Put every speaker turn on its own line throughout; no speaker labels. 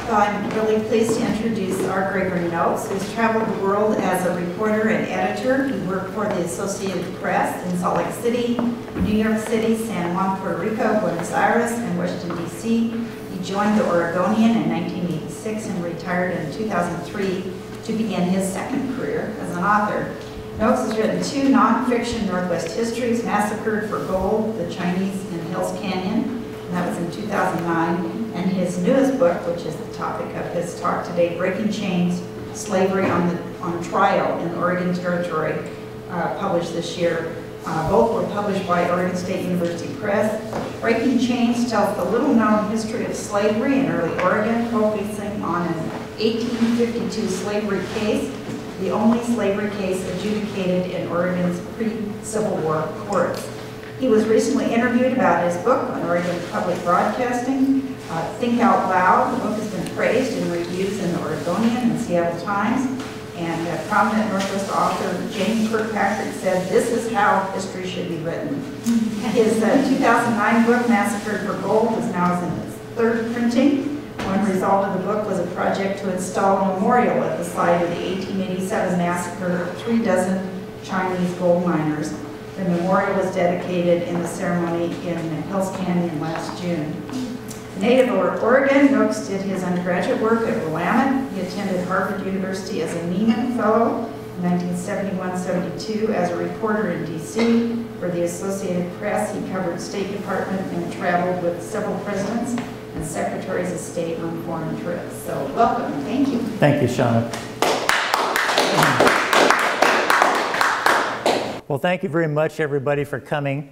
I'm really pleased to introduce our Gregory Nelson, who's traveled the world as a reporter and editor. He worked for the Associated Press in Salt Lake City, New York City, San Juan, Puerto Rico, Buenos Aires, and Washington, D.C. He joined the Oregonian in 1986 and retired in 2003 to begin his second career as an author. Noakes has written 2 nonfiction Northwest histories, Massacred for Gold, The Chinese in Hell's Canyon, and that was in 2009. And his newest book, which is the topic of his talk today, Breaking Chains, Slavery on Trial in the Oregon Territory, published this year. Both were published by Oregon State University Press. Breaking Chains tells the little-known history of slavery in early Oregon, focusing on an 1852 slavery case, the only slavery case adjudicated in Oregon's pre-Civil War courts. He was recently interviewed about his book on Oregon Public Broadcasting, Think Out Loud. The book has been praised in reviews in the Oregonian and Seattle Times. And prominent Northwest author Jane Kirkpatrick said, "This is how history should be written." His 2009 book, Massacred for Gold, is now in its 3rd printing. One result of the book was a project to install a memorial at the site of the 1887 massacre of 3 dozen Chinese gold miners. The memorial was dedicated in the ceremony in Hell's Canyon last June. Native of Oregon, Noakes did his undergraduate work at Willamette. He attended Harvard University as a Nieman Fellow in 1971-72. As a reporter in D.C. for the Associated Press, he covered State Department and traveled with several presidents and secretaries of state on foreign trips. So welcome, thank you.
Thank you, Shauna. Well, thank you very much, everybody, for coming.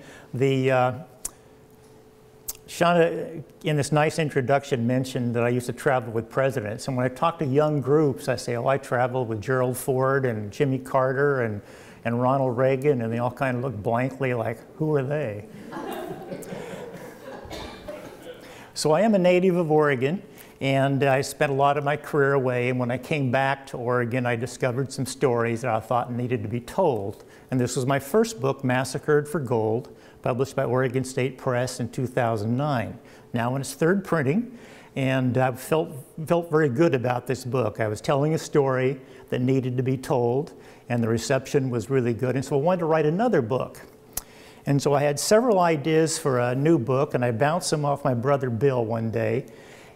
Shauna, in this nice introduction, mentioned that I used to travel with presidents. And when I talk to young groups, I say, oh, I traveled with Gerald Ford and Jimmy Carter and Ronald Reagan, and they all kind of look blankly like, who are they? So I am a native of Oregon, and I spent a lot of my career away. And when I came back to Oregon, I discovered some stories that I thought needed to be told. And this was my first book, Massacred for Gold, published by Oregon State Press in 2009. Now in its 3rd printing, and I felt very good about this book. I was telling a story that needed to be told, and the reception was really good, and so I wanted to write another book. And so I had several ideas for a new book, and I bounced them off my brother Bill one day,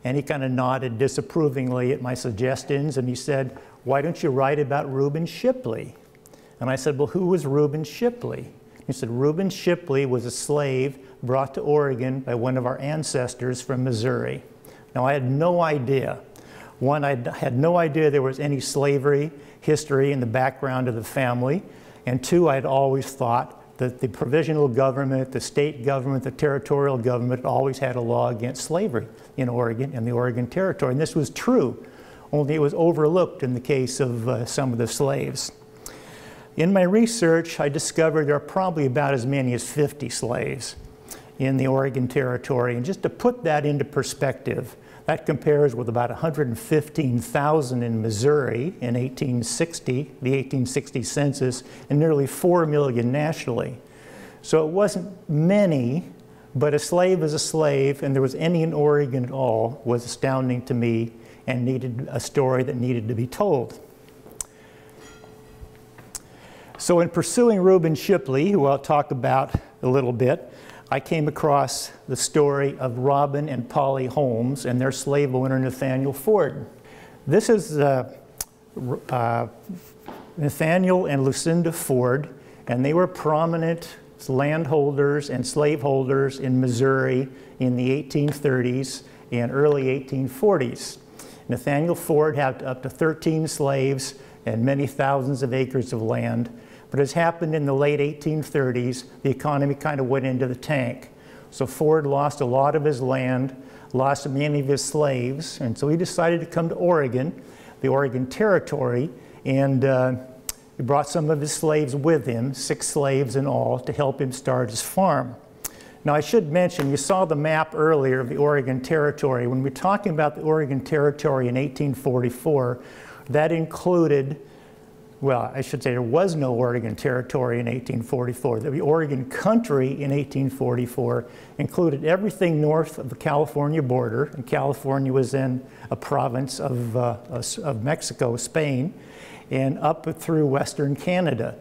and he kind of nodded disapprovingly at my suggestions, and he said, why don't you write about Reuben Shipley? And I said, well, who was Reuben Shipley? He said, Reuben Shipley was a slave brought to Oregon by one of our ancestors from Missouri. Now, I had no idea. One, I had no idea there was any slavery history in the background of the family. And 2, I had always thought that the provisional government, the state government, the territorial government always had a law against slavery in Oregon and the Oregon Territory. And this was true, only it was overlooked in the case of some of the slaves. In my research, I discovered there are probably about as many as 50 slaves in the Oregon Territory. And just to put that into perspective, that compares with about 115,000 in Missouri in 1860, the 1860 census, and nearly 4 million nationally. So it wasn't many, but a slave is a slave, and there was any in Oregon at all was astounding to me and needed a story that needed to be told. So in pursuing Reuben Shipley, who I'll talk about a little bit, I came across the story of Robin and Polly Holmes and their slave owner, Nathaniel Ford. This is Nathaniel and Lucinda Ford, and they were prominent landholders and slaveholders in Missouri in the 1830s and early 1840s. Nathaniel Ford had up to 13 slaves and many thousands of acres of land. But as happened in the late 1830s, the economy kind of went into the tank. So Ford lost a lot of his land, lost many of his slaves, and so he decided to come to Oregon, the Oregon Territory, and he brought some of his slaves with him, 6 slaves in all, to help him start his farm. Now I should mention, you saw the map earlier of the Oregon Territory. When we're talking about the Oregon Territory in 1844, that included, well, I should say there was no Oregon Territory in 1844. The Oregon Country in 1844 included everything north of the California border, and California was then a province of Mexico, Spain, and up through western Canada.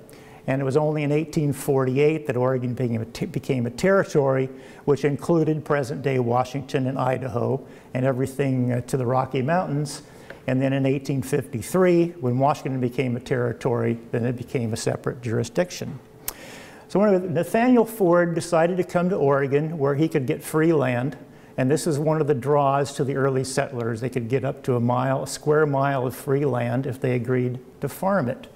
And it was only in 1848 that Oregon became a territory, which included present-day Washington and Idaho and everything to the Rocky Mountains. And then in 1853, when Washington became a territory, then it became a separate jurisdiction. So when Nathaniel Ford decided to come to Oregon, where he could get free land, and this is one of the draws to the early settlers. They could get up to a square mile of free land if they agreed to farm it.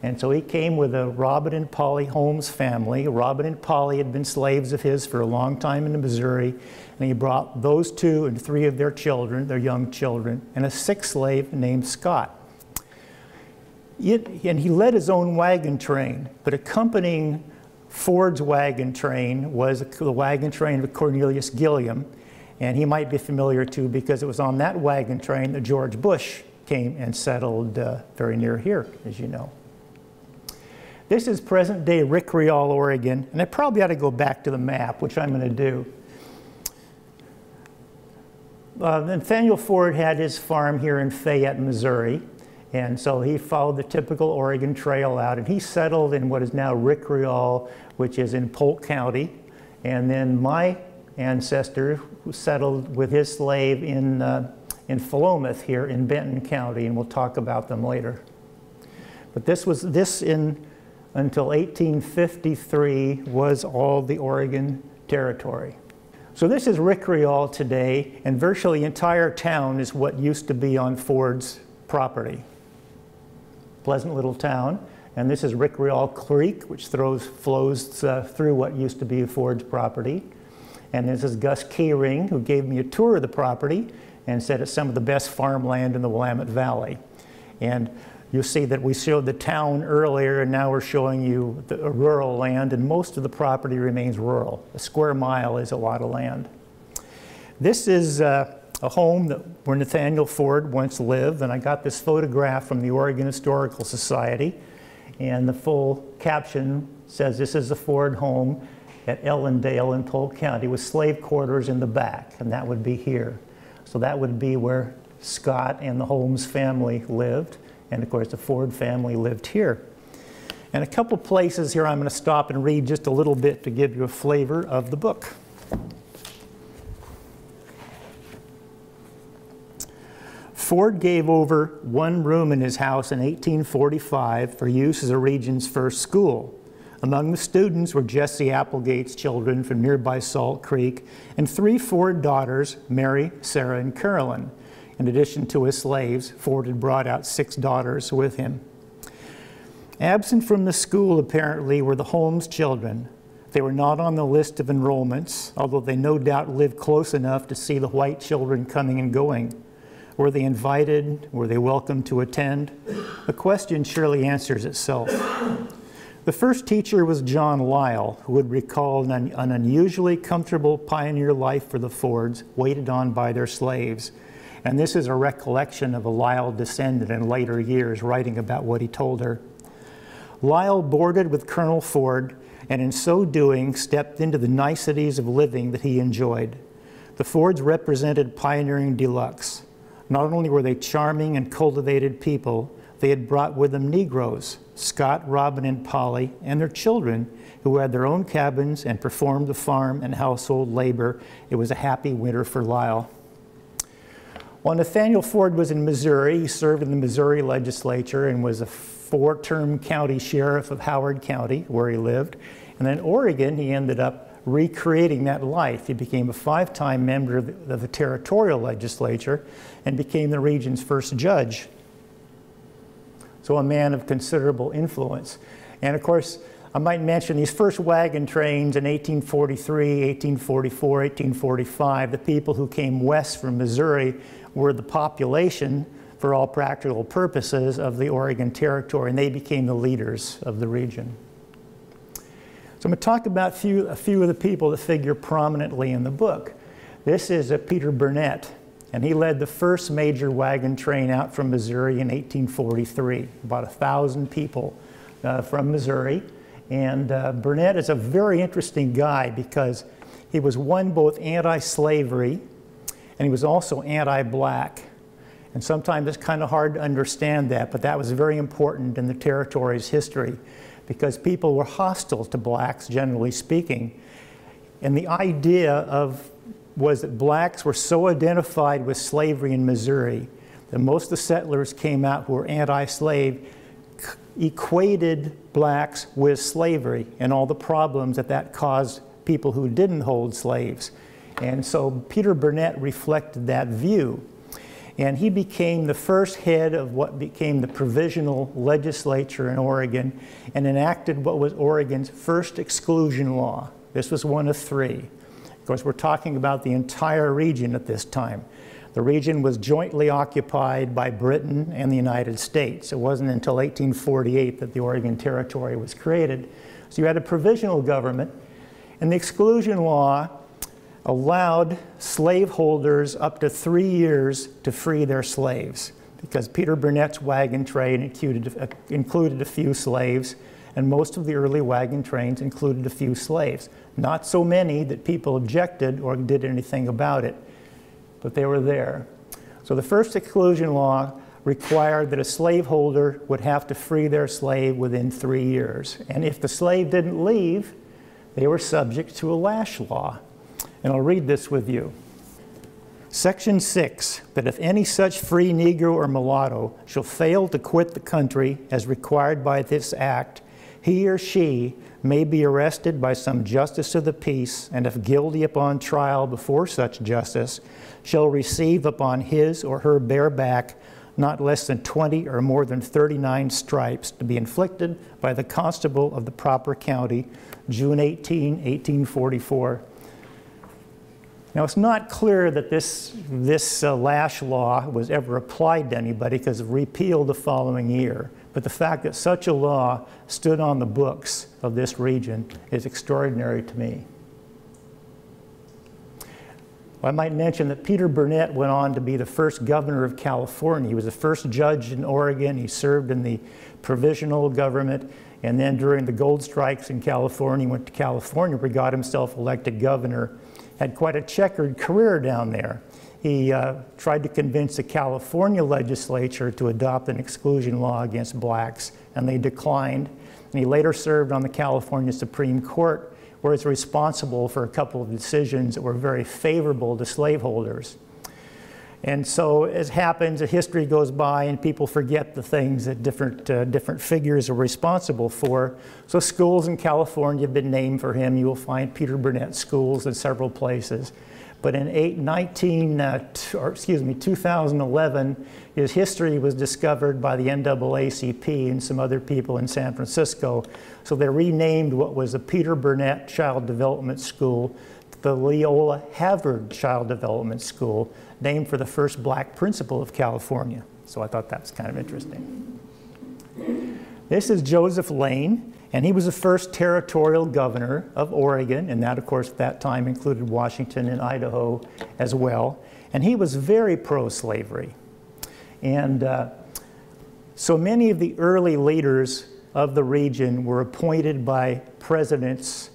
And so he came with a Robin and Polly Holmes family. Robin and Polly had been slaves of his for a long time in Missouri, and he brought those 2 and 3 of their children, their young children, and a 6th slave named Scott. And he led his own wagon train, but accompanying Ford's wagon train was the wagon train of Cornelius Gilliam, and he might be familiar too because it was on that wagon train that George Bush came and settled very near here, as you know. This is present-day Rickreall, Oregon, and I probably ought to go back to the map, which I'm going to do. Nathaniel Ford had his farm here in Fayette, Missouri, and so he followed the typical Oregon Trail out, and he settled in what is now Rickreall, which is in Polk County, and then my ancestor settled with his slave in Philomath here in Benton County, and we'll talk about them later. But until 1853 was all the Oregon Territory. So this is Rickreall today, and virtually the entire town is what used to be on Ford's property. Pleasant little town, and this is Rickreall Creek, which flows through what used to be Ford's property. And this is Gus Keyring, who gave me a tour of the property and said it's some of the best farmland in the Willamette Valley. And you'll see that we showed the town earlier, and now we're showing you the rural land, and most of the property remains rural. A square mile is a lot of land. This is a home where Nathaniel Ford once lived, and I got this photograph from the Oregon Historical Society, and the full caption says, "This is the Ford home at Ellendale in Polk County with slave quarters in the back," and that would be here. So that would be where Scott and the Holmes family lived. And of course, the Ford family lived here. And a couple places here I'm going to stop and read just a little bit to give you a flavor of the book. Ford gave over one room in his house in 1845 for use as the region's first school. Among the students were Jesse Applegate's children from nearby Salt Creek and 3 Ford daughters, Mary, Sarah, and Carolyn. In addition to his slaves, Ford had brought out 6 daughters with him. Absent from the school, apparently, were the Holmes children. They were not on the list of enrollments, although they no doubt lived close enough to see the white children coming and going. Were they invited? Were they welcome to attend? The question surely answers itself. The first teacher was John Lyle, who would recall an unusually comfortable pioneer life for the Fords, waited on by their slaves. And this is a recollection of a Lyle descendant in later years writing about what he told her. Lyle boarded with Colonel Ford, and in so doing stepped into the niceties of living that he enjoyed. The Fords represented pioneering deluxe. Not only were they charming and cultivated people, they had brought with them Negroes, Scott, Robin, and Polly, and their children, who had their own cabins and performed the farm and household labor. It was a happy winter for Lyle. While Nathaniel Ford was in Missouri, he served in the Missouri legislature and was a 4-term county sheriff of Howard County, where he lived. And then in Oregon, he ended up recreating that life. He became a 5-time member of the territorial legislature and became the region's first judge. So a man of considerable influence. And of course, I might mention these first wagon trains in 1843, 1844, 1845, the people who came west from Missouri were the population, for all practical purposes, of the Oregon Territory, and they became the leaders of the region. So I'm going to talk about a few of the people that figure prominently in the book. This is Peter Burnett, and he led the first major wagon train out from Missouri in 1843, about 1,000 people from Missouri. And Burnett is a very interesting guy because he was both anti-slavery and he was also anti-black. And sometimes it's kind of hard to understand that, but that was very important in the territory's history because people were hostile to blacks, generally speaking. And the idea was that blacks were so identified with slavery in Missouri that most of the settlers came out who were anti-slave, equated blacks with slavery and all the problems that caused people who didn't hold slaves. And so Peter Burnett reflected that view. And he became the first head of what became the provisional legislature in Oregon and enacted what was Oregon's first exclusion law. This was one of 3. Of course, we're talking about the entire region at this time. The region was jointly occupied by Britain and the United States. It wasn't until 1848 that the Oregon Territory was created. So you had a provisional government, and the exclusion law allowed slaveholders up to 3 years to free their slaves because Peter Burnett's wagon train included a few slaves, and most of the early wagon trains included a few slaves. Not so many that people objected or did anything about it, but they were there. So the first exclusion law required that a slaveholder would have to free their slave within 3 years. And if the slave didn't leave, they were subject to a lash law. And I'll read this with you. Section 6, that if any such free Negro or mulatto shall fail to quit the country as required by this act, he or she may be arrested by some justice of the peace, and if guilty upon trial before such justice, shall receive upon his or her bare back not less than 20 or more than 39 stripes to be inflicted by the constable of the proper county, June 18, 1844. Now, it's not clear that this lash law was ever applied to anybody because it was repealed the following year. But the fact that such a law stood on the books of this region is extraordinary to me. I might mention that Peter Burnett went on to be the first governor of California. He was the first judge in Oregon. He served in the provisional government. And then during the gold strikes in California, he went to California where he got himself elected governor. Had quite a checkered career down there. He tried to convince the California legislature to adopt an exclusion law against blacks, and they declined. And he later served on the California Supreme Court, where he's responsible for a couple of decisions that were very favorable to slaveholders. And so, as happens, history goes by and people forget the things that different figures are responsible for. So schools in California have been named for him. You will find Peter Burnett schools in several places. But in 2011, his history was discovered by the NAACP and some other people in San Francisco. So they renamed what was the Peter Burnett Child Development School the Leola Havard Child Development School, named for the first black principal of California. So I thought that was kind of interesting. This is Joseph Lane, and he was the first territorial governor of Oregon, and that, of course, at that time included Washington and Idaho as well. And he was very pro-slavery. And so many of the early leaders of the region were appointed by presidents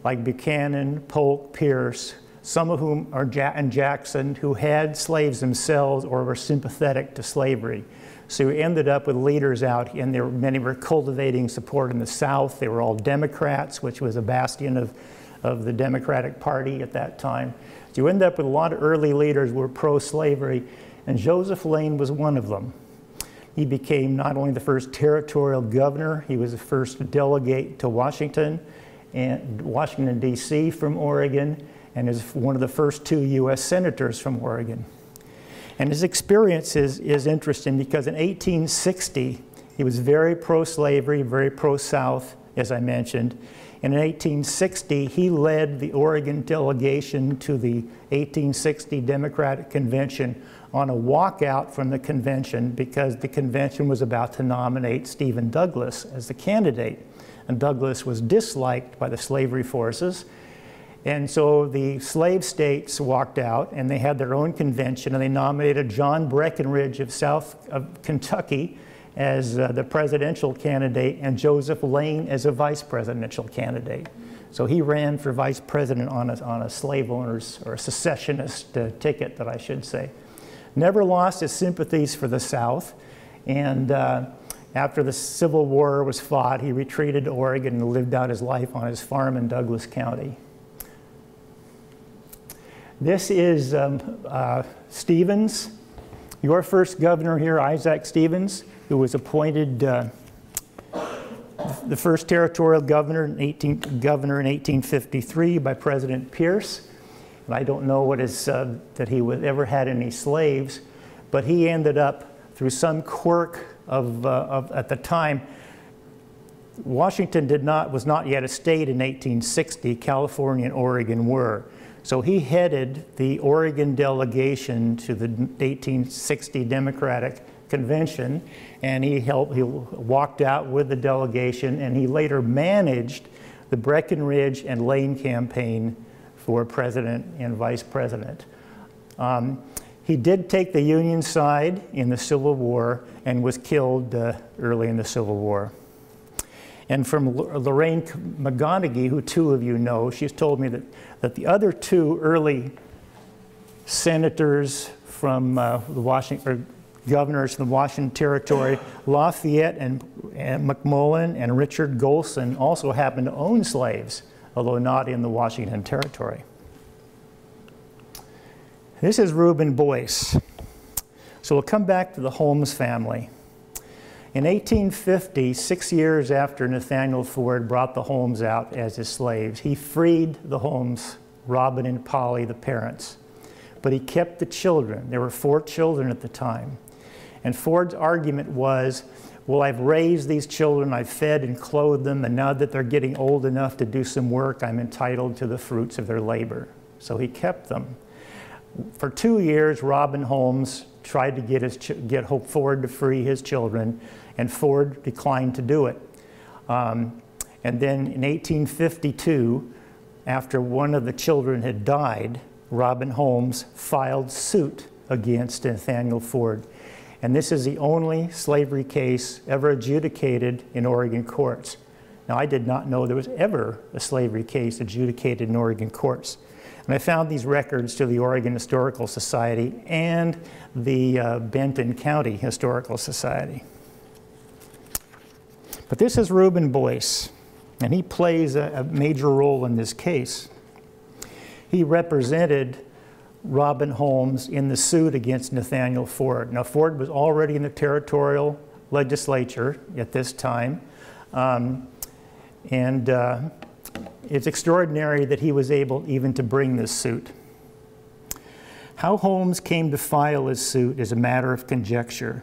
like Buchanan, Polk, Pierce, some of whom are and Jackson, who had slaves themselves or were sympathetic to slavery. So we ended up with leaders out, and many were cultivating support in the South. They were all Democrats, which was a bastion of the Democratic Party at that time. So you end up with a lot of early leaders who were pro-slavery, and Joseph Lane was one of them. He became not only the first territorial governor, he was the first delegate to Washington D.C. from Oregon, and is one of the first 2 U.S. senators from Oregon. And his experience is interesting because in 1860, he was very pro-slavery, very pro-South, as I mentioned. And in 1860, he led the Oregon delegation to the 1860 Democratic Convention on a walkout from the convention because the convention was about to nominate Stephen Douglas as the candidate. and Douglas was disliked by the slavery forces. And so the slave states walked out and they had their own convention, and they nominated John Breckinridge of Kentucky as the presidential candidate and Joseph Lane as a vice presidential candidate. So he ran for vice president on a slave owner's or a secessionist ticket, that I should say. Never lost his sympathies for the South, and after the Civil War was fought, he retreated to Oregon and lived out his life on his farm in Douglas County. This is Stevens, your first governor here, Isaac Stevens, who was appointed the first territorial governor in 1853 by President Pierce. And I don't know what is, that he ever had any slaves, but he ended up, through some quirk at the time, Washington was not yet a state in 1860. California and Oregon were. So he headed the Oregon delegation to the 1860 Democratic Convention, and he walked out with the delegation, and he later managed the Breckinridge and Lane campaign for president and vice president. He did take the Union side in the Civil War and was killed early in the Civil War. And from Lorraine McGonigal, who two of you know, she's told me that the other two early senators from governors from the Washington Territory, Lafayette and McMullen and Richard Golson, also happened to own slaves, although not in the Washington Territory. This is Reuben Boyce. So we'll come back to the Holmes family. In 1850, 6 years after Nathaniel Ford brought the Holmes out as his slaves, he freed the Holmes, Robin and Polly, the parents. But he kept the children. There were 4 children at the time. And Ford's argument was, well, I've raised these children, I've fed and clothed them, and now that they're getting old enough to do some work, I'm entitled to the fruits of their labor. So he kept them. For 2 years, Robin Holmes tried to get Ford to free his children, and Ford declined to do it. And then in 1852, after one of the children had died, Robin Holmes filed suit against Nathaniel Ford. And this is the only slavery case ever adjudicated in Oregon courts. Now, I did not know there was ever a slavery case adjudicated in Oregon courts. And I found these records to the Oregon Historical Society and the Benton County Historical Society. But this is Reuben Boyce, and he plays a major role in this case. He represented Robin Holmes in the suit against Nathaniel Ford. Now, Ford was already in the territorial legislature at this time, it's extraordinary that he was able even to bring this suit. How Holmes came to file his suit is a matter of conjecture.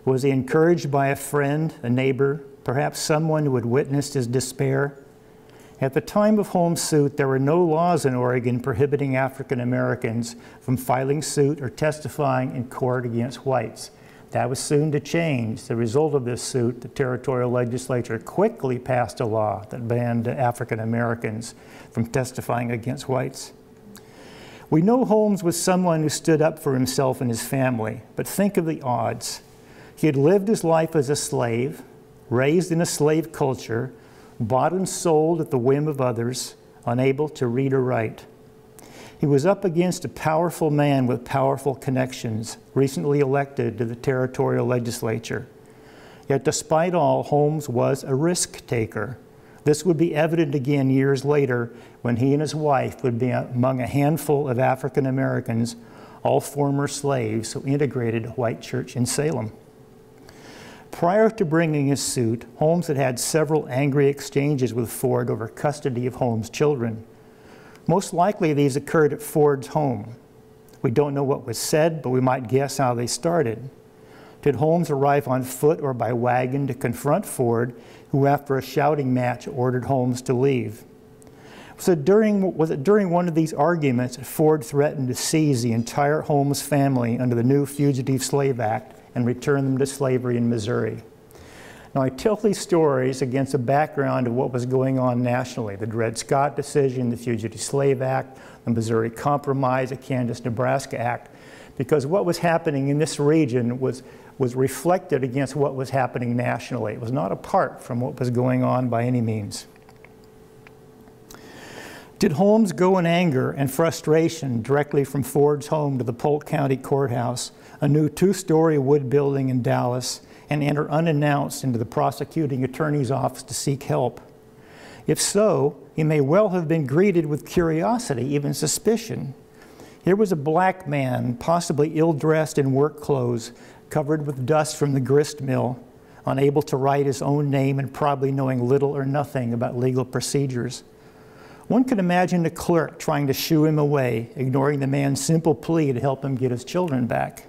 Was he encouraged by a friend, a neighbor, perhaps someone who had witnessed his despair? At the time of Holmes' suit, there were no laws in Oregon prohibiting African Americans from filing suit or testifying in court against whites. That was soon to change. As a result of this suit, the territorial legislature quickly passed a law that banned African Americans from testifying against whites. We know Holmes was someone who stood up for himself and his family, but think of the odds. He had lived his life as a slave, raised in a slave culture, bought and sold at the whim of others, unable to read or write. He was up against a powerful man with powerful connections, recently elected to the territorial legislature. Yet despite all, Holmes was a risk taker. This would be evident again years later when he and his wife would be among a handful of African Americans, all former slaves, who integrated a white church in Salem. Prior to bringing his suit, Holmes had had several angry exchanges with Ford over custody of Holmes' children. Most likely these occurred at Ford's home. We don't know what was said, but we might guess how they started. Did Holmes arrive on foot or by wagon to confront Ford, who after a shouting match ordered Holmes to leave? Was it during one of these arguments that Ford threatened to seize the entire Holmes family under the new Fugitive Slave Act and return them to slavery in Missouri? Now, I tell these stories against a background of what was going on nationally: the Dred Scott decision, the Fugitive Slave Act, the Missouri Compromise, the Kansas-Nebraska Act, because what was happening in this region was reflected against what was happening nationally. It was not apart from what was going on by any means. Did Holmes go in anger and frustration directly from Ford's home to the Polk County Courthouse, a new two-story wood building in Dallas, and enter unannounced into the prosecuting attorney's office to seek help? If so, he may well have been greeted with curiosity, even suspicion. Here was a black man, possibly ill-dressed in work clothes, covered with dust from the grist mill, unable to write his own name and probably knowing little or nothing about legal procedures. One could imagine the clerk trying to shoo him away, ignoring the man's simple plea to help him get his children back.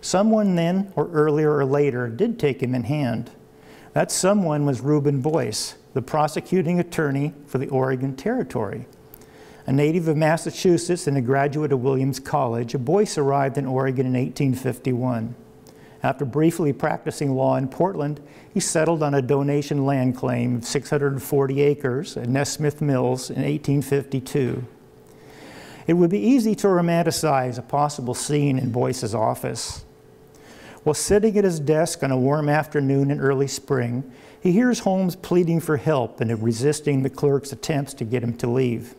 Someone then, or earlier or later, did take him in hand. That someone was Reuben Boyce, the prosecuting attorney for the Oregon Territory. A native of Massachusetts and a graduate of Williams College, Boyce arrived in Oregon in 1851. After briefly practicing law in Portland, he settled on a donation land claim of 640 acres at Nesmith Mills in 1852. It would be easy to romanticize a possible scene in Boyce's office. While sitting at his desk on a warm afternoon in early spring, he hears Holmes pleading for help and resisting the clerk's attempts to get him to leave.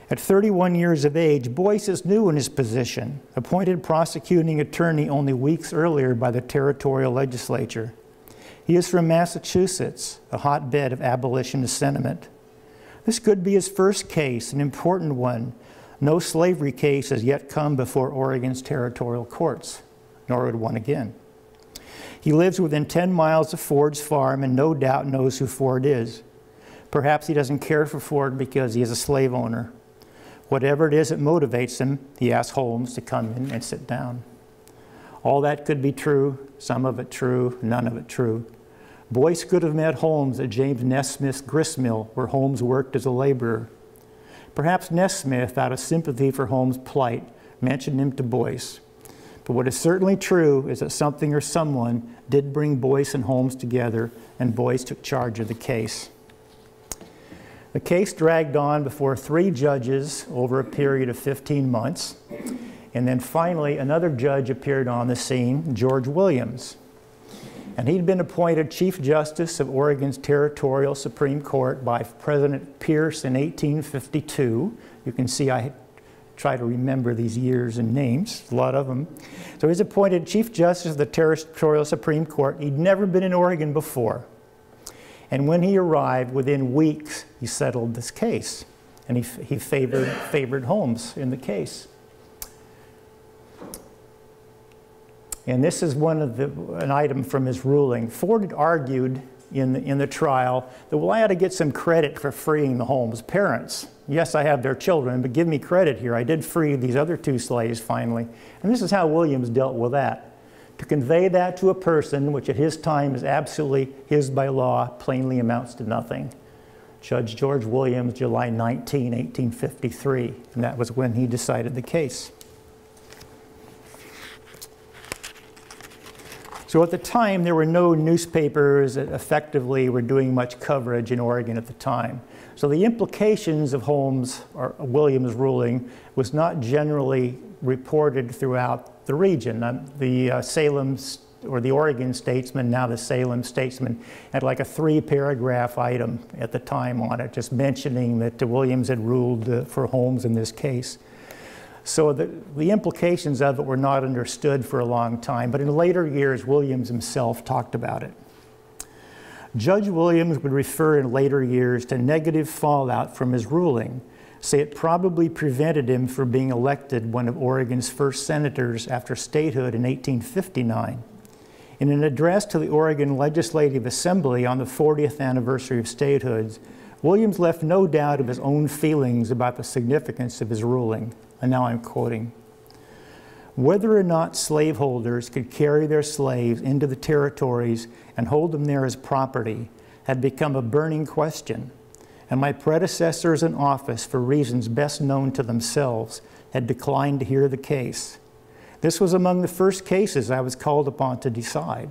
At 31 years of age, Boyce is new in his position, appointed prosecuting attorney only weeks earlier by the territorial legislature. He is from Massachusetts, a hotbed of abolitionist sentiment. This could be his first case, an important one. No slavery case has yet come before Oregon's territorial courts, nor would one again. He lives within 10 miles of Ford's farm and no doubt knows who Ford is. Perhaps he doesn't care for Ford because he is a slave owner. Whatever it is that motivates him, he asks Holmes to come in and sit down. All that could be true, some of it true, none of it true. Boyce could have met Holmes at James Nesmith's grist mill, where Holmes worked as a laborer. Perhaps Nesmith, out of sympathy for Holmes' plight, mentioned him to Boyce. But what is certainly true is that something or someone did bring Boyce and Holmes together, and Boyce took charge of the case. The case dragged on before 3 judges over a period of 15 months. And then finally, another judge appeared on the scene, George Williams. And he'd been appointed Chief Justice of Oregon's Territorial Supreme Court by President Pierce in 1852. You can see I try to remember these years and names, a lot of them. So he's appointed Chief Justice of the Territorial Supreme Court. He'd never been in Oregon before. And when he arrived, within weeks, he settled this case. And he favored Holmes in the case. And this is an item from his ruling. Ford had argued in the trial that, well, I ought to get some credit for freeing the Holmes parents. Yes, I have their children, but give me credit here. I did free these other 2 slaves finally. And this is how Williams dealt with that. To convey that to a person, which at his time is absolutely his by law, plainly amounts to nothing. Judge George Williams, July 19, 1853, and that was when he decided the case. So at the time, there were no newspapers that effectively were doing much coverage in Oregon at the time. So the implications of Holmes or Williams' ruling was not generally reported throughout the region. The Salem, or the Oregon Statesman, now the Salem Statesman, had like a 3-paragraph item at the time on it, just mentioning that Williams had ruled for Holmes in this case. So the implications of it were not understood for a long time, but in later years, Williams himself talked about it. Judge Williams would refer in later years to negative fallout from his ruling, say it probably prevented him from being elected one of Oregon's first senators after statehood in 1859. In an address to the Oregon Legislative Assembly on the 40th anniversary of statehood, Williams left no doubt of his own feelings about the significance of his ruling. And now I'm quoting, "Whether or not slaveholders could carry their slaves into the territories and hold them there as property had become a burning question, and my predecessors in office, for reasons best known to themselves, had declined to hear the case. This was among the first cases I was called upon to decide.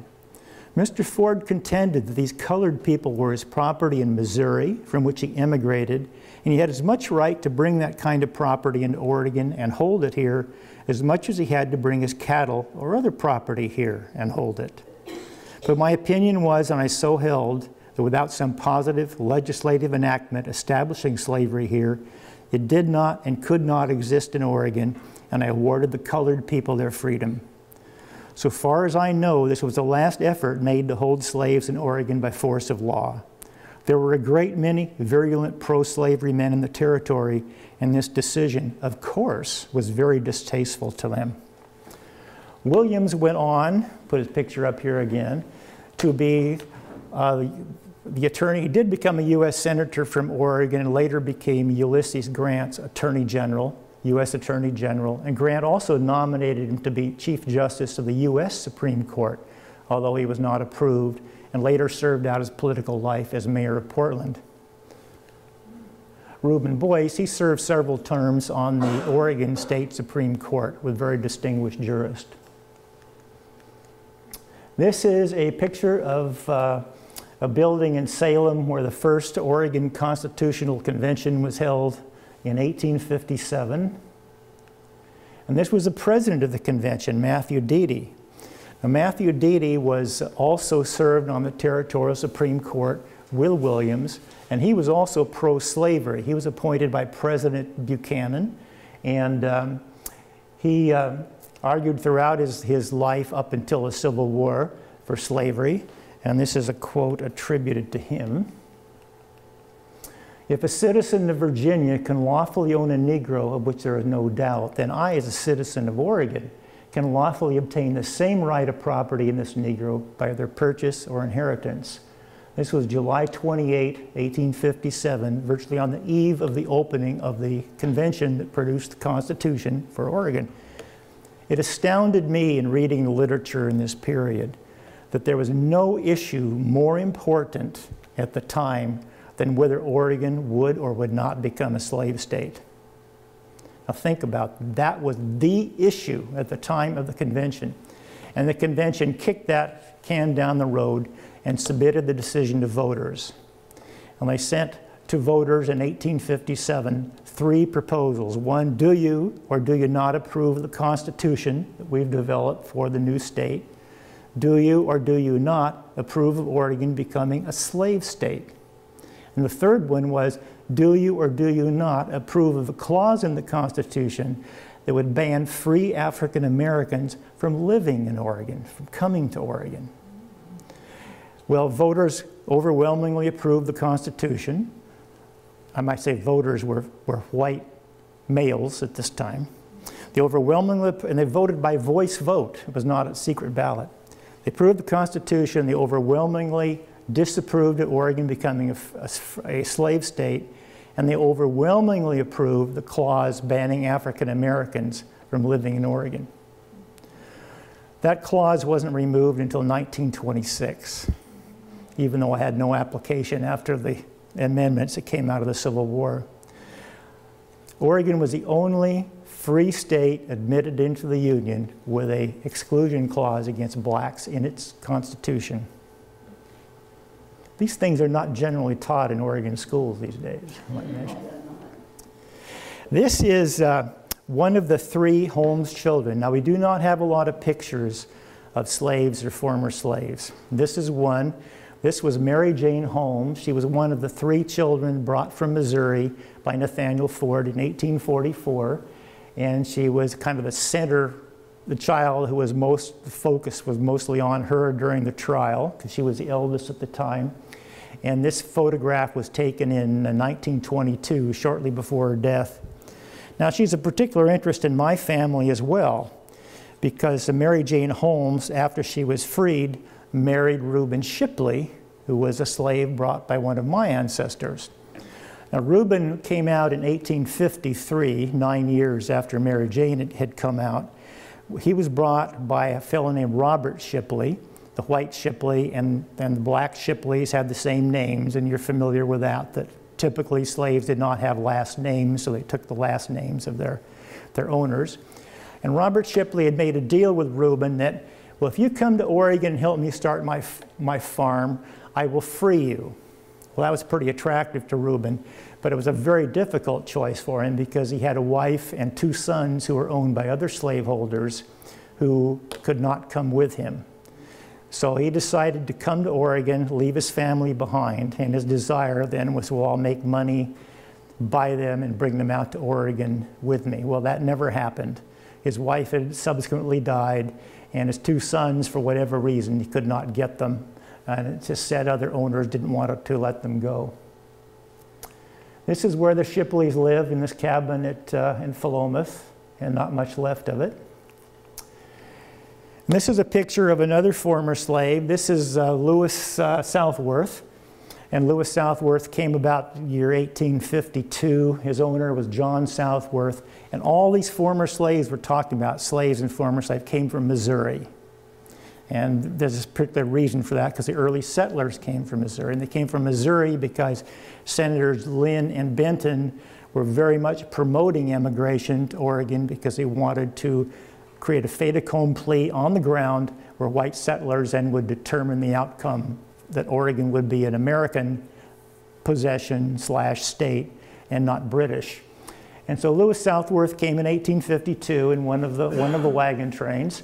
Mr. Ford contended that these colored people were his property in Missouri, from which he immigrated, and he had as much right to bring that kind of property into Oregon and hold it here as much as he had to bring his cattle or other property here and hold it. But my opinion was, and I so held, that without some positive legislative enactment establishing slavery here, it did not and could not exist in Oregon, and I awarded the colored people their freedom. So far as I know, this was the last effort made to hold slaves in Oregon by force of law. There were a great many virulent pro-slavery men in the territory, and this decision, of course, was very distasteful to them. Williams went on, put his picture up here again, to be the attorney. He did become a U.S. Senator from Oregon and later became Ulysses Grant's Attorney General, U.S. Attorney General, and Grant also nominated him to be Chief Justice of the U.S. Supreme Court, although he was not approved, and later served out his political life as mayor of Portland. Reuben Boyce, he served several terms on the Oregon State Supreme Court with very distinguished jurist. This is a picture of a building in Salem where the first Oregon Constitutional Convention was held in 1857. And this was the president of the convention, Matthew Deedy. Now, Matthew Deedy was also served on the Territorial Supreme Court with Williams, and he was also pro-slavery. He was appointed by President Buchanan, and he argued throughout his life up until the Civil War for slavery, and this is a quote attributed to him. If a citizen of Virginia can lawfully own a Negro, of which there is no doubt, then I, as a citizen of Oregon, can lawfully obtain the same right of property in this Negro by their purchase or inheritance. This was July 28, 1857, virtually on the eve of the opening of the convention that produced the Constitution for Oregon. It astounded me in reading the literature in this period that there was no issue more important at the time than whether Oregon would or would not become a slave state. Now think about that. That was the issue at the time of the convention. And the convention kicked that can down the road and submitted the decision to voters. And they sent to voters in 1857 three proposals. One, do you or do you not approve of the Constitution that we've developed for the new state? Do you or do you not approve of Oregon becoming a slave state? And the third one was, do you or do you not approve of a clause in the Constitution that would ban free African Americans from living in Oregon, from coming to Oregon? Well, voters overwhelmingly approved the Constitution. I might say voters were white males at this time. They overwhelmingly, and they voted by voice vote. It was not a secret ballot. They approved the Constitution. They overwhelmingly disapproved of Oregon becoming a slave state, and they overwhelmingly approved the clause banning African Americans from living in Oregon. That clause wasn't removed until 1926, even though it had no application after the amendments that came out of the Civil War. Oregon was the only free state admitted into the Union with an exclusion clause against blacks in its Constitution. These things are not generally taught in Oregon schools these days, I might imagine. This is one of the three Holmes children. Now, we do not have a lot of pictures of slaves or former slaves. This is one. This was Mary Jane Holmes. She was one of the three children brought from Missouri by Nathaniel Ford in 1844. And she was kind of the center, the child who was the focus was mostly on her during the trial, because she was the eldest at the time. And this photograph was taken in 1922, shortly before her death. Now, she's a particular interest in my family as well, because Mary Jane Holmes, after she was freed, married Reuben Shipley, who was a slave brought by one of my ancestors. Now, Reuben came out in 1853, 9 years after Mary Jane had come out. He was brought by a fellow named Robert Shipley. The white Shipley and the black Shipleys had the same names, and you're familiar with that typically slaves did not have last names, so they took the last names of their owners. And Robert Shipley had made a deal with Reuben that well, if you come to Oregon and help me start my farm, I will free you. Well, that was pretty attractive to Reuben, but it was a very difficult choice for him because he had a wife and 2 sons who were owned by other slaveholders who could not come with him. So he decided to come to Oregon, leave his family behind, and his desire then was, well, I'll make money, buy them, and bring them out to Oregon with me. Well, that never happened. His wife had subsequently died, and his 2 sons, for whatever reason, he could not get them. And it just said other owners didn't want to let them go. This is where the Shipleys lived, in this cabin in Philomath, and not much left of it. And this is a picture of another former slave. This is Lewis Southworth. And Lewis Southworth came about the year 1852. His owner was John Southworth. And all these former slaves we're talking about, slaves and former slaves, came from Missouri. And there's a particular reason for that, because the early settlers came from Missouri. And they came from Missouri because Senators Lynn and Benton were very much promoting immigration to Oregon because they wanted to create a fait accompli on the ground where white settlers then would determine the outcome, that Oregon would be an American possession / state and not British. And so Lewis Southworth came in 1852 in one of the wagon trains.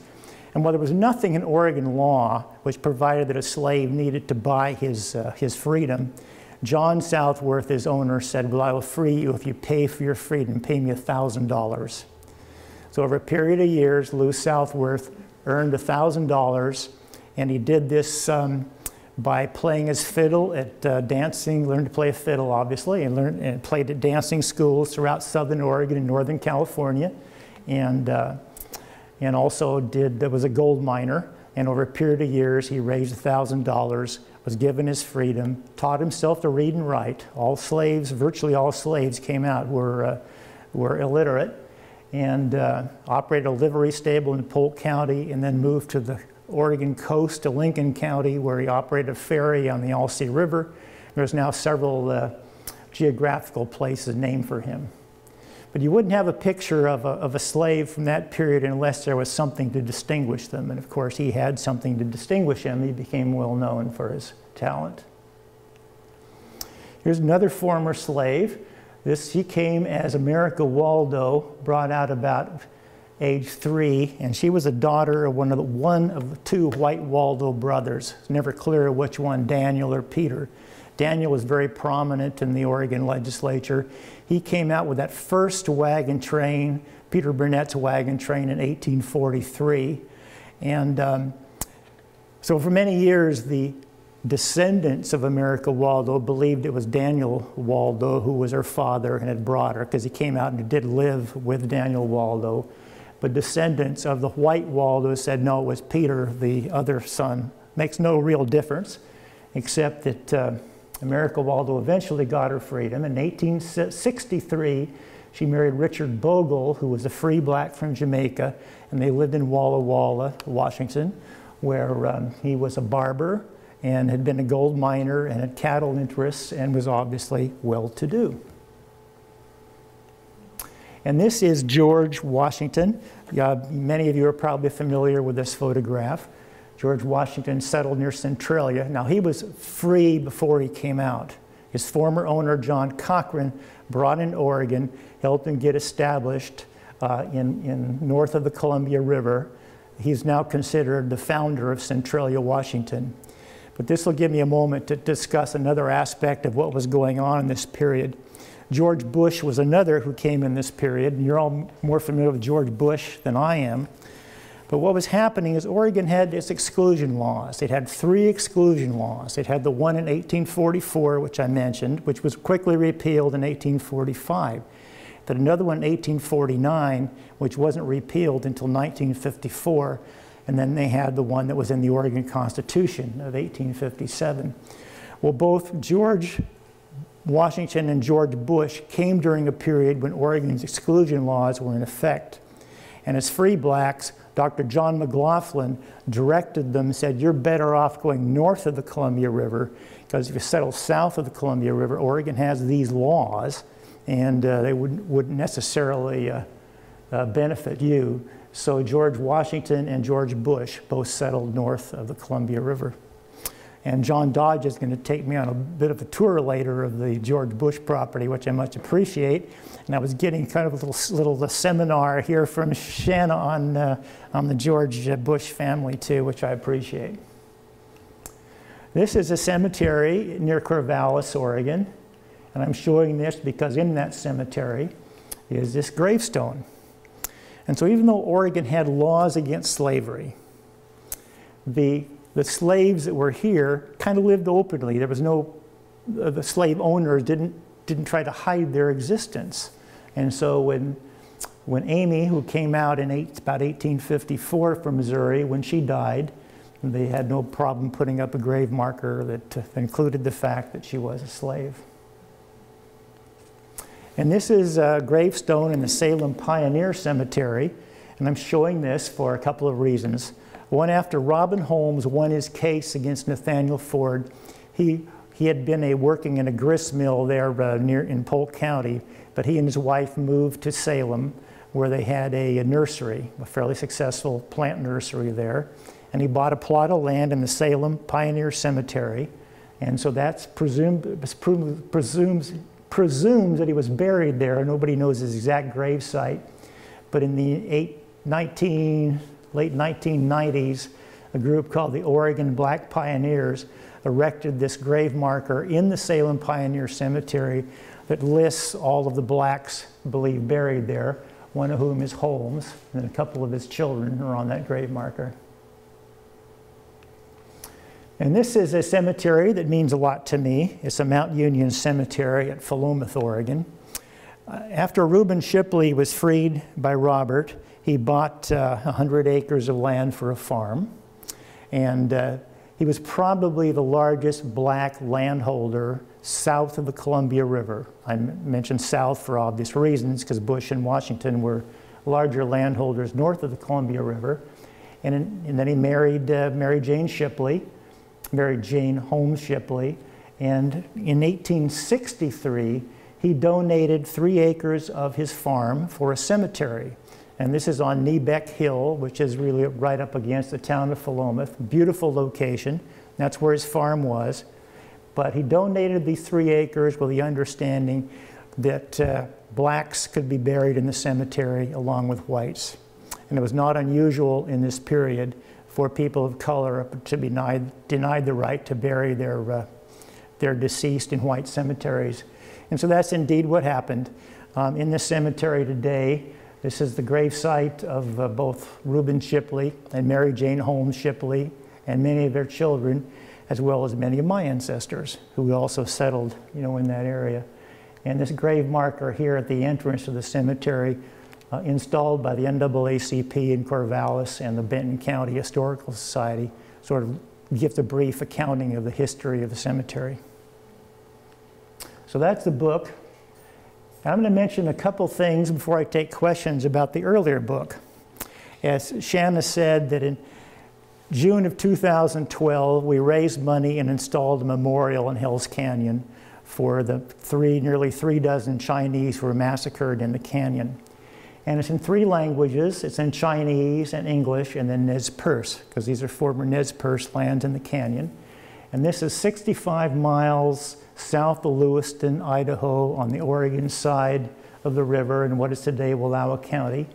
And while there was nothing in Oregon law which provided that a slave needed to buy his freedom, John Southworth, his owner, said, well, I will free you if you pay for your freedom, pay me $1,000. So over a period of years, Lewis Southworth earned $1,000, and he did this by playing his fiddle at dancing, learned to play a fiddle, obviously, and played at dancing schools throughout southern Oregon and northern California, and also was a gold miner. And over a period of years, he raised $1,000, was given his freedom, taught himself to read and write. All slaves, virtually all slaves came out were illiterate, and operated a livery stable in Polk County, and then moved to the Oregon coast to Lincoln County, where he operated a ferry on the Alsea River. There's now several geographical places named for him. But you wouldn't have a picture of a slave from that period unless there was something to distinguish them. And of course, he had something to distinguish him. He became well known for his talent. Here's another former slave. He came as America Waldo, brought out about age 3, and she was a daughter of one of the 2 white Waldo brothers. It's never clear which one, Daniel or Peter. Daniel was very prominent in the Oregon legislature. He came out with that first wagon train, Peter Burnett's wagon train, in 1843. And so for many years, the descendants of America Waldo believed it was Daniel Waldo who was her father and had brought her, because he came out and did live with Daniel Waldo. But descendants of the white Waldo said, no, it was Peter, the other son. Makes no real difference, except that America Waldo eventually got her freedom. In 1863, she married Richard Bogle, who was a free black from Jamaica, and they lived in Walla Walla, Washington, where he was a barber and had been a gold miner and had cattle interests and was obviously well-to-do. And this is George Washington. Many of you are probably familiar with this photograph. George Washington settled near Centralia. Now, he was free before he came out. His former owner, John Cochran, brought in Oregon, helped him get established in north of the Columbia River. He's now considered the founder of Centralia, Washington. But this will give me a moment to discuss another aspect of what was going on in this period. George Bush was another who came in this period, and you're all more familiar with George Bush than I am. But what was happening is Oregon had its exclusion laws. It had 3 exclusion laws. It had the one in 1844, which I mentioned, which was quickly repealed in 1845. Then another one in 1849, which wasn't repealed until 1954. And then they had the one that was in the Oregon Constitution of 1857. Well, both George Washington and George Bush came during a period when Oregon's exclusion laws were in effect. And as free blacks, Dr. John McLaughlin directed them, said, you're better off going north of the Columbia River, because if you settle south of the Columbia River, Oregon has these laws, and they wouldn't necessarily benefit you. So George Washington and George Bush both settled north of the Columbia River. And John Dodge is going to take me on a bit of a tour later of the George Bush property, which I much appreciate. And I was getting kind of a little seminar here from Shanna on the George Bush family too, which I appreciate. This is a cemetery near Corvallis, Oregon. And I'm showing this because in that cemetery is this gravestone. And so even though Oregon had laws against slavery, the slaves that were here kind of lived openly. There was no, the slave owners didn't try to hide their existence. And so when Amy, who came out in about 1854 from Missouri, when she died, they had no problem putting up a grave marker that included the fact that she was a slave. And this is a gravestone in the Salem Pioneer Cemetery, and I'm showing this for a couple of reasons. One, after Robin Holmes won his case against Nathaniel Ford, he had been working in a grist mill there in Polk County, but he and his wife moved to Salem, where they had a nursery, a fairly successful plant nursery there. And he bought a plot of land in the Salem Pioneer Cemetery, and so that's presumes that he was buried there. Nobody knows his exact grave site, but in the late 1990s, a group called the Oregon Black Pioneers erected this grave marker in the Salem Pioneer Cemetery that lists all of the blacks believed buried there, one of whom is Holmes, and a couple of his children are on that grave marker. And this is a cemetery that means a lot to me. It's a Mount Union Cemetery at Philomath, Oregon. After Reuben Shipley was freed by Robert, he bought 100 acres of land for a farm. And he was probably the largest black landholder south of the Columbia River. I mentioned south for obvious reasons, because Bush and Washington were larger landholders north of the Columbia River. And then he married Jane Holmes Shipley, and in 1863 he donated 3 acres of his farm for a cemetery. And this is on Nebeck Hill, which is really right up against the town of Philomath. Beautiful location. That's where his farm was. But he donated these 3 acres with the understanding that blacks could be buried in the cemetery along with whites. And it was not unusual in this period for people of color to be denied the right to bury their deceased in white cemeteries. And so that's indeed what happened. In this cemetery today, this is the gravesite of both Reuben Shipley and Mary Jane Holmes Shipley and many of their children, as well as many of my ancestors who also settled, in that area. And this grave marker here at the entrance to the cemetery, installed by the NAACP in Corvallis and the Benton County Historical Society, sort of gives a brief accounting of the history of the cemetery. So that's the book. I'm going to mention a couple things before I take questions about the earlier book. As Shanna said, that in June of 2012, we raised money and installed a memorial in Hell's Canyon for the nearly 3 dozen Chinese who were massacred in the canyon. And it's in 3 languages. It's in Chinese and English, and then Nez Perce, because these are former Nez Perce lands in the canyon. And this is 65 miles south of Lewiston, Idaho, on the Oregon side of the river in what is today Wallowa County.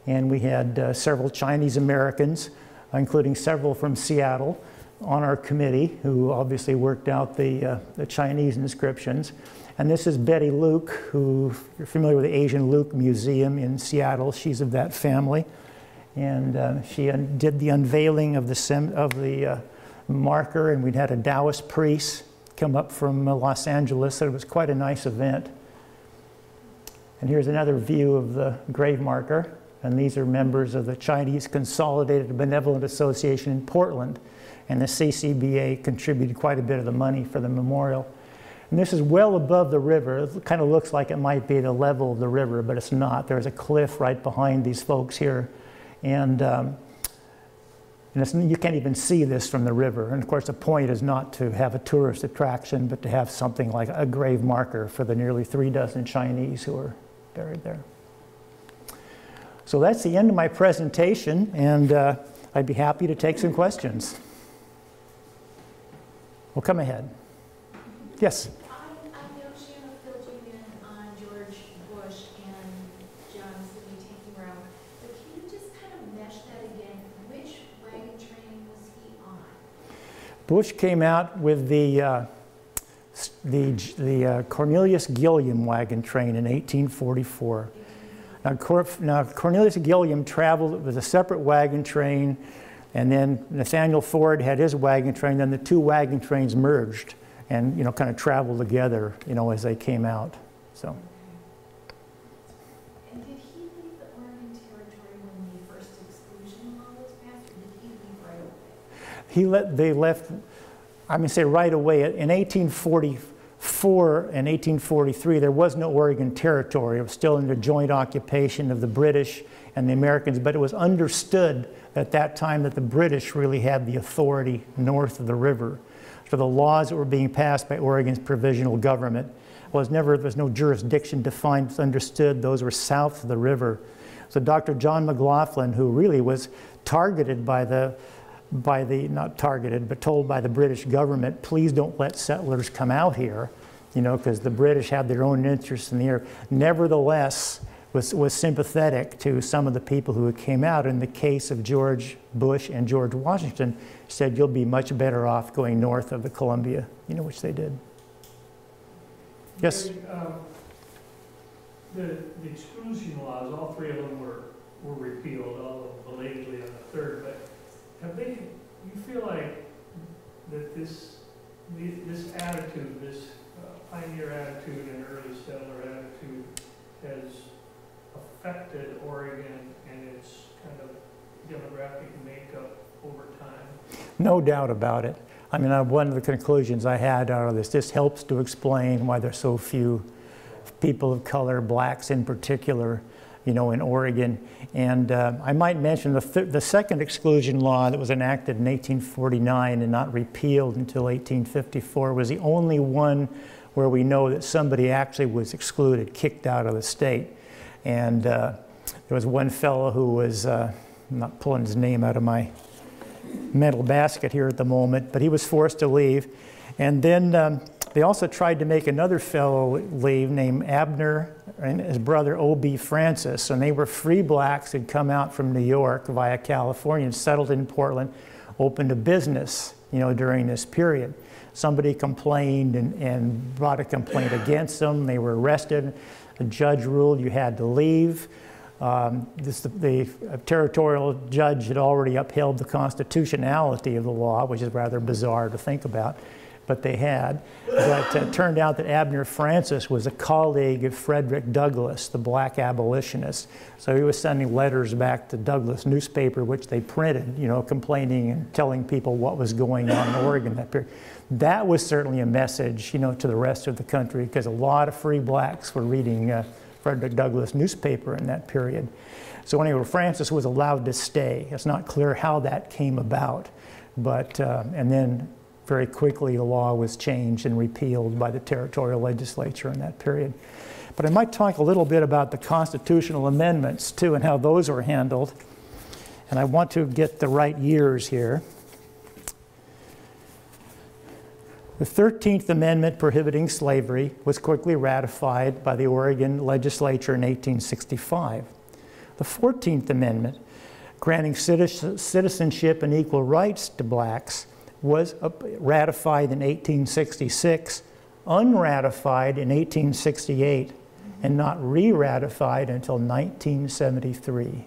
And we had several Chinese Americans, including several from Seattle, on our committee, who obviously worked out the Chinese inscriptions. And this is Betty Luke, who, if you're familiar with the Asian Luke Museum in Seattle, she's of that family. And she did the unveiling of the marker, and we'd had a Taoist priest come up from Los Angeles, so it was quite a nice event. And here's another view of the grave marker, and these are members of the Chinese Consolidated Benevolent Association in Portland, and the CCBA contributed quite a bit of the money for the memorial. And this is well above the river. It kind of looks like it might be the level of the river, but it's not. There's a cliff right behind these folks here. And you can't even see this from the river. And of course, the point is not to have a tourist attraction, but to have something like a grave marker for the nearly 3 dozen Chinese who are buried there. So So that's the end of my presentation, and I'd be happy to take some questions. Well, come ahead. Yes?
I know Shanna filled you in on George Bush and John Sidney taking around, but can you just kind of mesh that again? Which wagon train was he on?
Bush came out with the Cornelius Gilliam wagon train in 1844. Now Cornelius Gilliam traveled with a separate wagon train, and then Nathaniel Ford had his wagon train. Then the two wagon trains merged, and kind of traveled together, as they came out. So.
And did he leave the Oregon Territory when the first Exclusion Law was passed, or did he leave right away?
They left. I'm going to say right away. In 1844 and 1843, there was no Oregon Territory. It was still under joint occupation of the British and the Americans, but it was understood at that time that the British really had the authority north of the river. So the laws that were being passed by Oregon's provisional government there was no jurisdiction defined. It was understood those were south of the river. So Dr. John McLaughlin, who really was targeted not targeted, but told by the British government, please don't let settlers come out here, because the British had their own interests in the area. Nevertheless, was sympathetic to some of the people who came out. In the case of George Bush and George Washington, said you'll be much better off going north of the Columbia, which they did. Yes?
The Exclusion Laws, all three of them were repealed, although belatedly on the third, but you feel like that this attitude, this pioneer attitude and early settler attitude has affected Oregon and its kind of demographic makeup over time?
No doubt about it. I mean, one of the conclusions I had out of this helps to explain why there's so few people of color, blacks in particular, in Oregon. And I might mention the second exclusion law that was enacted in 1849 and not repealed until 1854 was the only one where we know that somebody actually was excluded, kicked out of the state. And there was one fellow who was, I'm not pulling his name out of my mental basket here at the moment, but he was forced to leave. And then they also tried to make another fellow leave named Abner and his brother O.B. Francis, and they were free blacks who'd come out from New York via California and settled in Portland, opened a business, during this period. Somebody complained and brought a complaint against them. They were arrested. A judge ruled you had to leave. The territorial judge had already upheld the constitutionality of the law, which is rather bizarre to think about, but they had. But it turned out that Abner Francis was a colleague of Frederick Douglass, the black abolitionist. So he was sending letters back to Douglass newspaper, which they printed, complaining and telling people what was going on in Oregon that period. That was certainly a message, to the rest of the country, because a lot of free blacks were reading Frederick Douglass newspaper in that period. So anyway, Francis was allowed to stay. It's not clear how that came about, but and then very quickly the law was changed and repealed by the territorial legislature in that period. But I might talk a little bit about the constitutional amendments too and how those were handled. And I want to get the right years here. The 13th Amendment prohibiting slavery was quickly ratified by the Oregon legislature in 1865. The 14th Amendment, granting citizenship and equal rights to blacks, was ratified in 1866, unratified in 1868, and not re-ratified until 1973.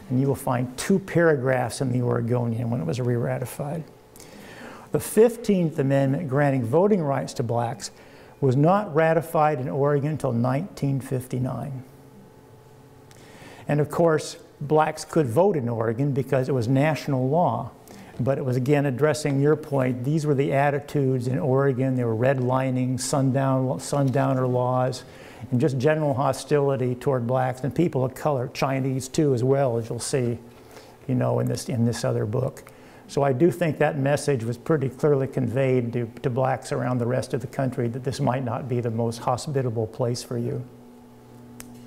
And you will find 2 paragraphs in the Oregonian when it was re-ratified. The 15th Amendment, granting voting rights to blacks, was not ratified in Oregon until 1959. And of course, blacks could vote in Oregon because it was national law. But it was, again, addressing your point. These were the attitudes in Oregon. They were redlining, sundowner laws, and just general hostility toward blacks and people of color, Chinese too, as well, as you'll see, in this other book. So I do think that message was pretty clearly conveyed to blacks around the rest of the country that this might not be the most hospitable place for you.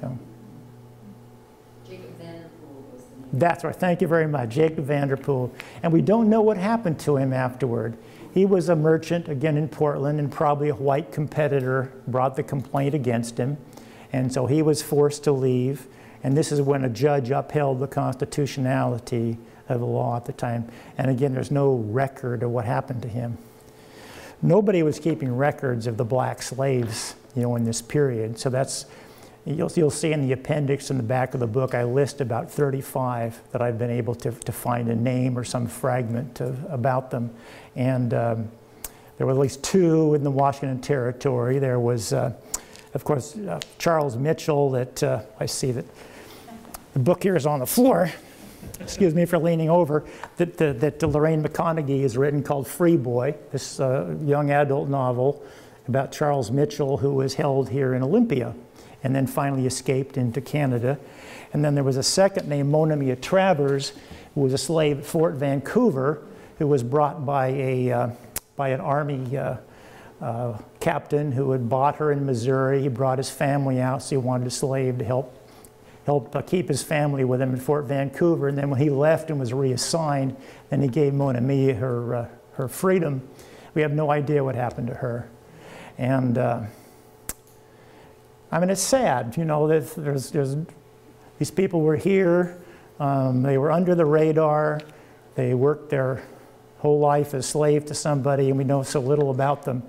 So.
Jacob Vanderpool was the name.
That's right. Thank you very much. Jacob Vanderpool. And we don't know what happened to him afterward. He was a merchant, again, in Portland, and probably a white competitor brought the complaint against him. And so he was forced to leave. And this is when a judge upheld the constitutionality of the law at the time. And again, there's no record of what happened to him. Nobody was keeping records of the black slaves, you know, in this period. So that's, you'll see in the appendix in the back of the book, I list about 35 that I've been able to find a name or some fragment about them. And there were at least 2 in the Washington Territory. There was, of course, Charles Mitchell, that I see that the book here is on the floor. Excuse me for leaning over, that Lorraine McConaughey has written, called Free Boy, this young adult novel about Charles Mitchell, who was held here in Olympia and then finally escaped into Canada. And then there was a second named Monimia Travers, who was a slave at Fort Vancouver, who was brought by an Army captain who had bought her in Missouri. He brought his family out, so he wanted a slave to help keep his family with him in Fort Vancouver. And then when he left and was reassigned, then he gave Monimia her freedom. We have no idea what happened to her. And I mean, it's sad, you know, these people were here, they were under the radar, they worked their whole life as slave to somebody, and we know so little about them.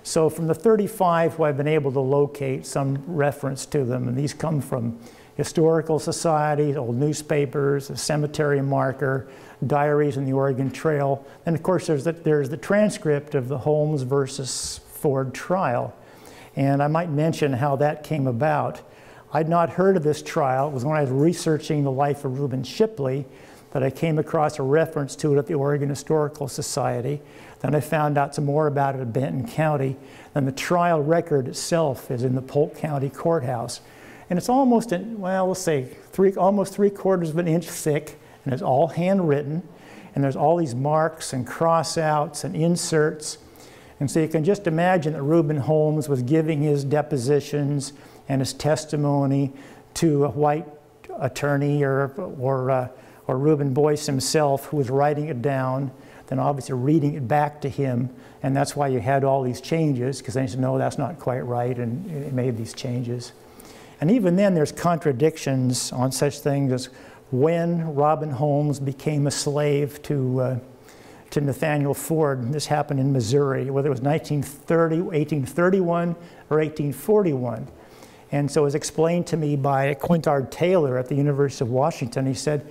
So from the 35 who I've been able to locate some reference to them, and these come from historical societies, old newspapers, a cemetery marker, diaries in the Oregon Trail, and of course there's the transcript of the Holmes versus Ford trial. And I might mention how that came about. I'd not heard of this trial. It was when I was researching the life of Reuben Shipley that I came across a reference to it at the Oregon Historical Society. Then I found out some more about it at Benton County. And the trial record itself is in the Polk County Courthouse. And it's almost, well, let's say almost 3/4 of an inch thick, and it's all handwritten. And there's all these marks and cross-outs and inserts. And so you can just imagine that Reuben Holmes was giving his depositions and his testimony to a white attorney or Reuben Boyce himself, who was writing it down, then obviously reading it back to him. And that's why you had all these changes, because they said, no, that's not quite right, and it made these changes. And even then, there's contradictions on such things as when Robin Holmes became a slave to Nathaniel Ford. This happened in Missouri, whether it was 1831 or 1841. And so it was explained to me by Quintard Taylor at the University of Washington. He said,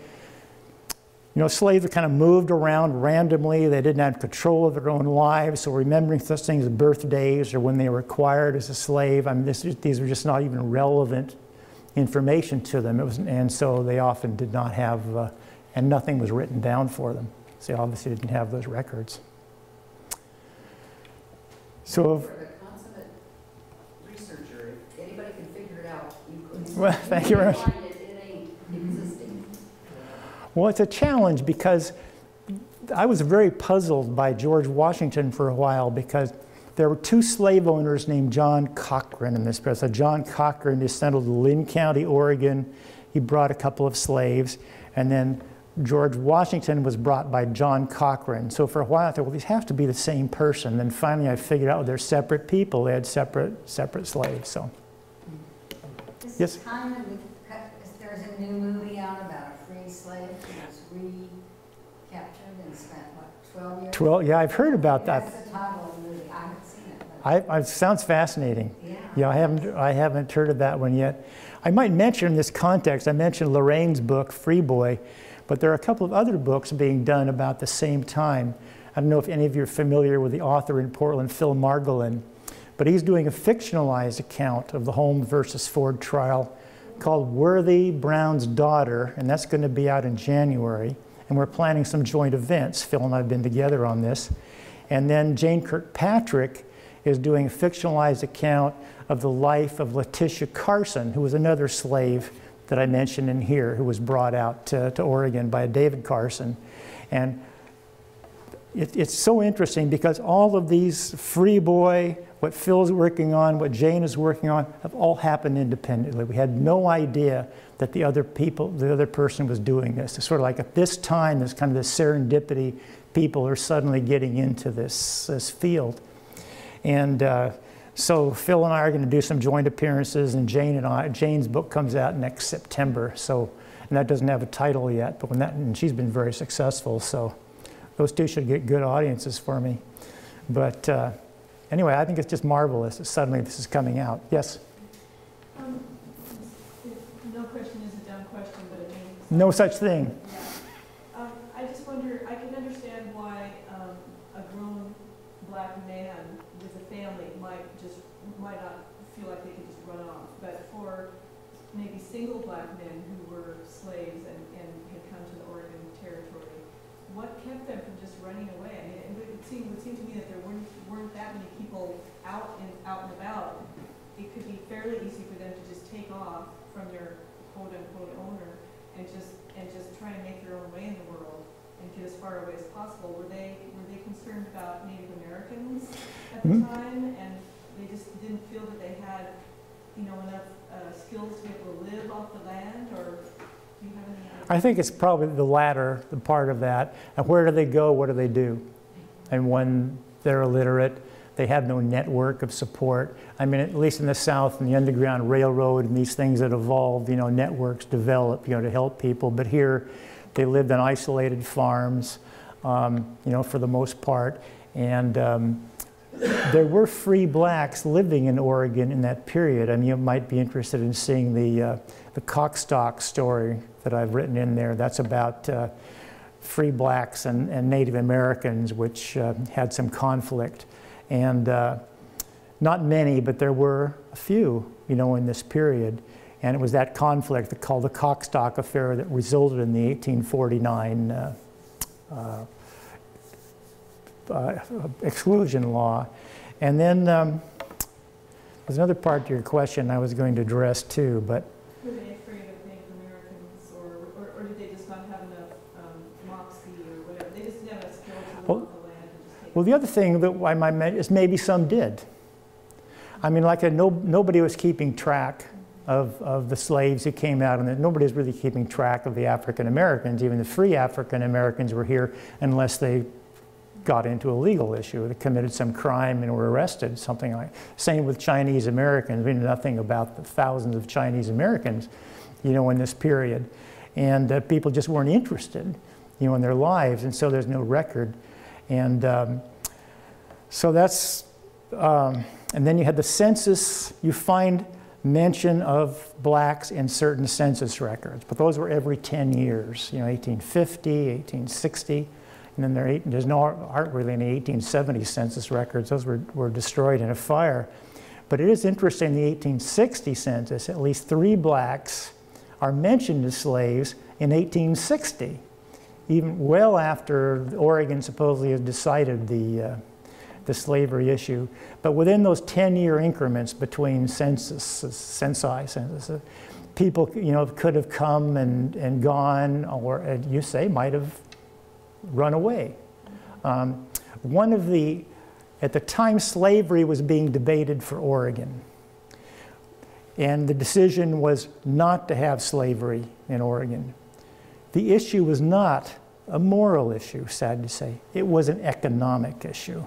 you know, slaves were kind of moved around randomly. They didn't have control of their own lives. So remembering such things as birthdays or when they were acquired as a slave, I mean, these were just not even relevant information to them. And so they often did not have, and nothing was written down for them. So they obviously didn't have those records. So,
for the consummate researcher, if anybody can figure it out, you could.
well, thank you very much.
It ain't existing.
Well, it's a challenge because I was very puzzled by George Washington for a while, because there were 2 slave owners named John Cochran in this place. So John Cochran is settled in Lynn County, Oregon. He brought a couple of slaves, and then George Washington was brought by John Cochran. So for a while I thought, well, these have to be the same person. Then finally I figured out they're separate people. They had separate slaves. So.
This
Yes?
is kind of, there's a new movie out about a free slave who was recaptured and spent, what, 12 years?
12, yeah, I've heard about that.
That's the title of the movie. I haven't seen it. But
It sounds fascinating.
yeah.
Yeah, I haven't heard of that one yet. I might mention in this context, I mentioned Lorraine's book, Free Boy, but there are a couple of other books being done about the same time. I don't know if any of you are familiar with the author in Portland, Phil Margolin, but he's doing a fictionalized account of the Holmes versus Ford trial called Worthy Brown's Daughter, and that's going to be out in January. And we're planning some joint events. Phil and I have been together on this. And then Jane Kirkpatrick is doing a fictionalized account of the life of Letitia Carson, who was another slave that I mentioned in here, who was brought out to Oregon by David Carson. And it's so interesting because all of these, Free Boy, what Phil's working on, what Jane is working on, have all happened independently. We had no idea that the other person was doing this. It's sort of like at this time, there's kind of this serendipity, people are suddenly getting into this field. And so Phil and I are going to do some joint appearances, and Jane's book comes out next September. So, and that doesn't have a title yet, but and she's been very successful. So those two should get good audiences for me. But anyway, I think it's just marvelous that suddenly this is coming out. Yes?
No question is a dumb question, but it means...
No such thing.
Yeah. I just wonder, I can understand why a grown black man with a family might not feel like they could just run off. But for maybe single black men who were slaves and had come to the Oregon Territory, what kept them from just running away? I mean, it would seem to me that there weren't that many people out and about. It could be fairly easy for them to just take off from their quote-unquote owner and just try and make their own way in the world and get as far away as possible. Were they concerned about Native Americans at the time, and they just didn't feel that they had, enough skills to be able to live off the land, or do you have any idea?
I think it's probably the latter, the part of that. And where do they go? What do they do? And when they're illiterate, they have no network of support. I mean, at least in the South, in the Underground Railroad and these things that evolved, networks develop, to help people. But here, they lived on isolated farms, for the most part. And there were free blacks living in Oregon in that period. I mean, you might be interested in seeing the Cockstock story that I've written in there. That's about free blacks and Native Americans, which had some conflict. And not many, but there were a few, in this period. And it was that conflict called the Cockstock Affair that resulted in the 1849 Exclusion Law. And then there's another part to your question I was going to address too, but...
Were they afraid of Native Americans, or did they just not have enough moxie or whatever? They just didn't have enough skill to live off the land and just take...
Well, the other thing that I might mention is maybe some did. I mean, like nobody was keeping track of the slaves who came out, and nobody was really keeping track of the African Americans. Even the free African Americans were here unless they got into a legal issue. They committed some crime and were arrested, something like. Same with Chinese Americans. We knew nothing about the thousands of Chinese Americans, in this period. And people just weren't interested, in their lives, and so there's no record. And so that's, and then you had the census. You find mention of blacks in certain census records, but those were every 10 years, 1850, 1860. And then aren't really any 1870 census records. Those were destroyed in a fire. But it is interesting, the 1860 census, at least 3 blacks are mentioned as slaves in 1860, even well after Oregon supposedly has decided the slavery issue. But within those 10-year increments between censuses, people could have come and gone, or you say might have run away. At the time, slavery was being debated for Oregon. And the decision was not to have slavery in Oregon. The issue was not a moral issue, sad to say. It was an economic issue.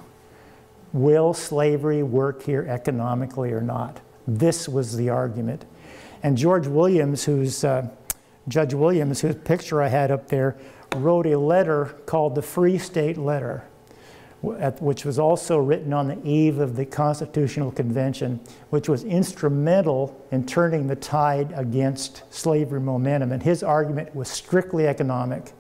Will slavery work here economically or not? This was the argument. And George Williams, Judge Williams, whose picture I had up there, wrote a letter called the Free State Letter, which was also written on the eve of the Constitutional Convention, which was instrumental in turning the tide against slavery momentum. And his argument was strictly economic.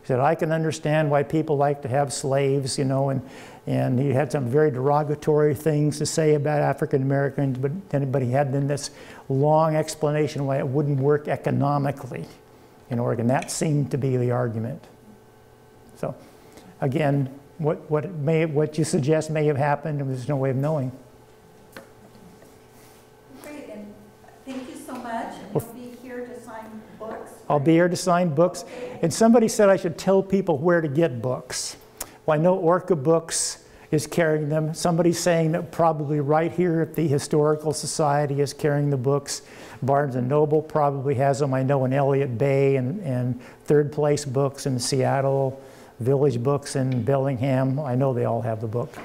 He said, I can understand why people like to have slaves, and he had some very derogatory things to say about African Americans, but he had then this long explanation why it wouldn't work economically in Oregon. That seemed to be the argument. So, again, what you suggest may have happened, and there's no way of knowing.
Great, and thank you so much. And you'll be here to sign books.
I'll be here to sign books. And somebody said I should tell people where to get books. Well, I know Orca Books is carrying them. Somebody's saying that probably right here at the Historical Society is carrying the books. Barnes & Noble probably has them. I know in Elliott Bay and Third Place Books in Seattle, Village Books in Bellingham. I know they all have the book.